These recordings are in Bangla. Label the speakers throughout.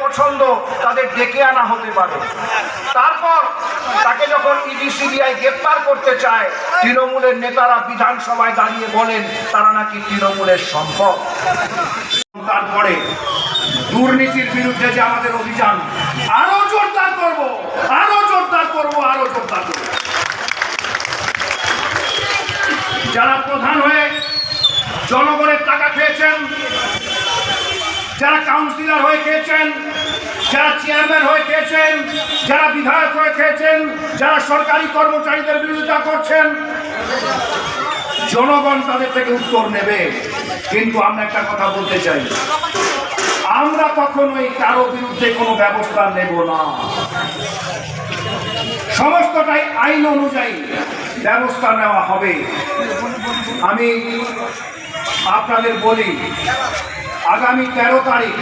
Speaker 1: পছন্দ তাদের ডেকে আনা হতে পারে। তারপর তাকে যখন ইডি সিবিআই গ্রেপ্তার করতে চায়, তৃণমূলের নেতারা বিধানসভায় দাঁড়িয়ে বলেন তারা নাকি তৃণমূলের সম্পদ। তারপরে দুর্নীতির বিরুদ্ধে যে আমাদের অভিযান আরো জোরদার করব, আরো জোরদার করব, আরো জোরদার করব। যারা প্রধান হয়ে জনগণের টাকা খেয়েছেন, যারা কাউন্সিলর হয়ে খেয়েছেন, যারা চেয়ারম্যান হয়ে খেয়েছেন, যারা বিধায়ক হয়ে খেয়েছেন, যারা সরকারি কর্মচারীদের বিরোধিতা করছেন, জনগণ তাদের থেকে উত্তর নেবে। কিন্তু আমরা একটা কথা বলতে চাই, আমরা কখনোই কারো বিরুদ্ধে কোনো ব্যবস্থা নেব না। সমস্তটাই আইন অনুযায়ী ব্যবস্থা নেওয়া হবে। আমি আপনাদের বলি, আগামী 13 তারিখ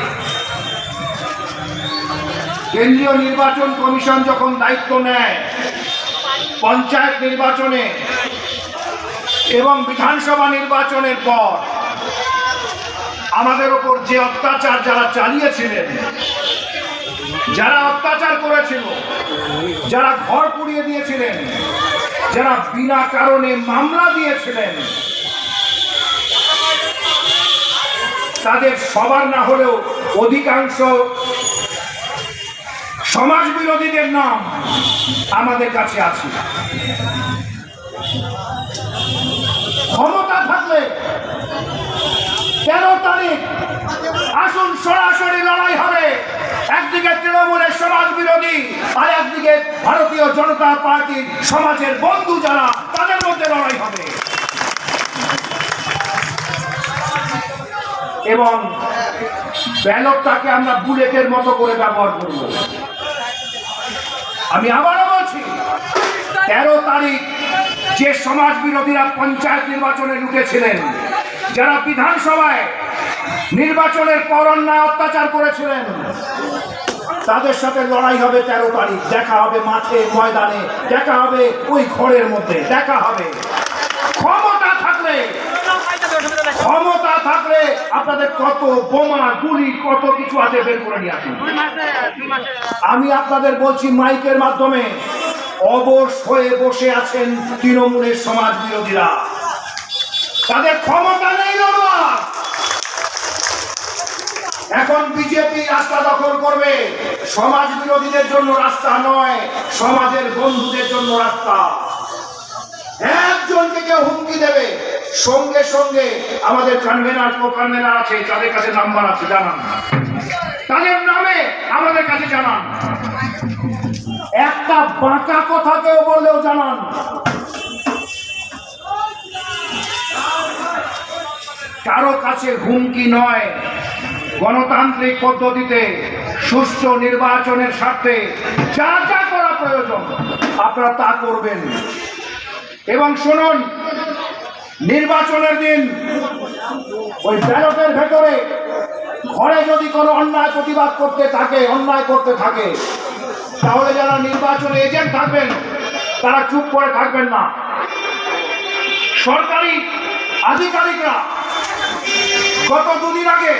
Speaker 1: কেন্দ্রীয় নির্বাচন কমিশন যখন দায়িত্ব নেয়, পঞ্চায়েত নির্বাচনে এবং বিধানসভা নির্বাচনের পর আমাদের ওপর যে অত্যাচার যারা চালিয়েছিলেন, যারা অত্যাচার করেছিল, যারা ঘর পুড়িয়ে দিয়েছিলেন, যারা বিনা কারণে মামলা দিয়েছিলেন, তাদের সবার না হলেও অধিকাংশ সমাজ বিরোধীদের নাম আমাদের কাছে আছে। ক্ষমতা থাকলে 13 তারিখ আসুন, সরাসরি লড়াই হবে। একদিকে তৃণমূলের সমাজ বিরোধী, আর একদিকে ভারতীয় জনতা পার্টির সমাজের বন্ধু যারা, তাদের মধ্যে লড়াই হবে। এবং ব্যালটটাকে আমরা বুলেটের মতো করে ব্যবহার করব। আমি আবারও বলছি, 13 তারিখ যে সমাজ বিরোধীরা পঞ্চায়েত নির্বাচনে লুটেছিলেন, যারা বিধানসভায় নির্বাচনের পর অন্যায় অত্যাচার করেছিলেন, তাদের সাথে লড়াই হবে 13 তারিখ। দেখা হবে মাঠে, ময়দানে, দেখা হবে ওই ঘরের মধ্যে, দেখা হবে। ক্ষমতা থাকলে আপনাদের কত বোমা গুলি কত কিছু আছে বের করে নিয়ে আসুন। আমি আপনাদের বলছি মাইকের মাধ্যমে, অবশ হয়ে বসে আছেন তৃণমূলের সমাজ বিরোধীরা, তাদের ক্ষমতা নেই লড়বার। এখন বিজেপি রাস্তা দখল করবে, সমাজ বিরোধীদের জন্য রাস্তা নয়, সমাজের বন্ধুদের জন্য রাস্তা। একজনকে কেউ হুমকি দেবে, সঙ্গে সঙ্গে আমাদের কনভেনার কো-কনভেনার আছে, তাদের কাছে নাম্বার আছে, জানান, তাদের নামে আমাদের কাছে জানান। একটা বাঁকা কথা কেউ বললেও জানান। কারো কাছে হুমকি নয়, গণতান্ত্রিক পদ্ধতিতে সুষ্ঠু নির্বাচনের স্বার্থে যা যা করা প্রয়োজন আপনারা তা করবেন। এবং শুনুন, নির্বাচনের দিন ওই ব্যালটের ভেতরে ঘরে যদি কোনো অন্যায় প্রতিবাদ করতে থাকে, অন্যায় করতে থাকে, তাহলে যারা নির্বাচনে এজেন্ট থাকবেন তারা চুপ করে থাকবেন না। সরকারি আধিকারিকরা গত 2 দিন আগে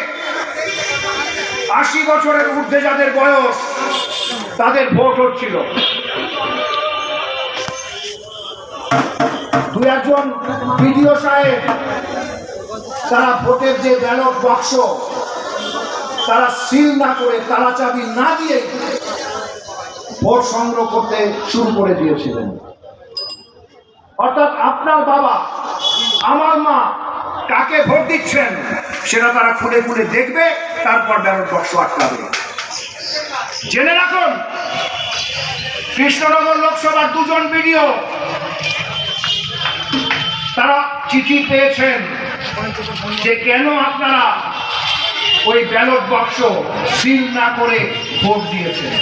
Speaker 1: 80 বছরের ঊর্ধ্বে যাদের বয়স, তাদের ভোট হচ্ছিল। 2-1 বিডিও সাহেব তারা ভোটের যে ব্যালট বাক্স তারা সিল না করে, তালা চাবি না দিয়ে ভোট সংগ্রহ করতে শুরু করে দিয়েছিলেন। অর্থাৎ আপনার বাবা, আমার মা কাকে ভোট দিচ্ছেন সেটা তারা খুলে খুলে দেখবে, তারপর ব্যালট বাক্স আটকাবে। জেনে রাখুন, কৃষ্ণনগর লোকসভার 2 জন বিডিও তারা চিঠি পেয়েছেন যে কেন আপনারা ওই ব্যালট বাক্স সিল না করে ভোট দিয়েছেন।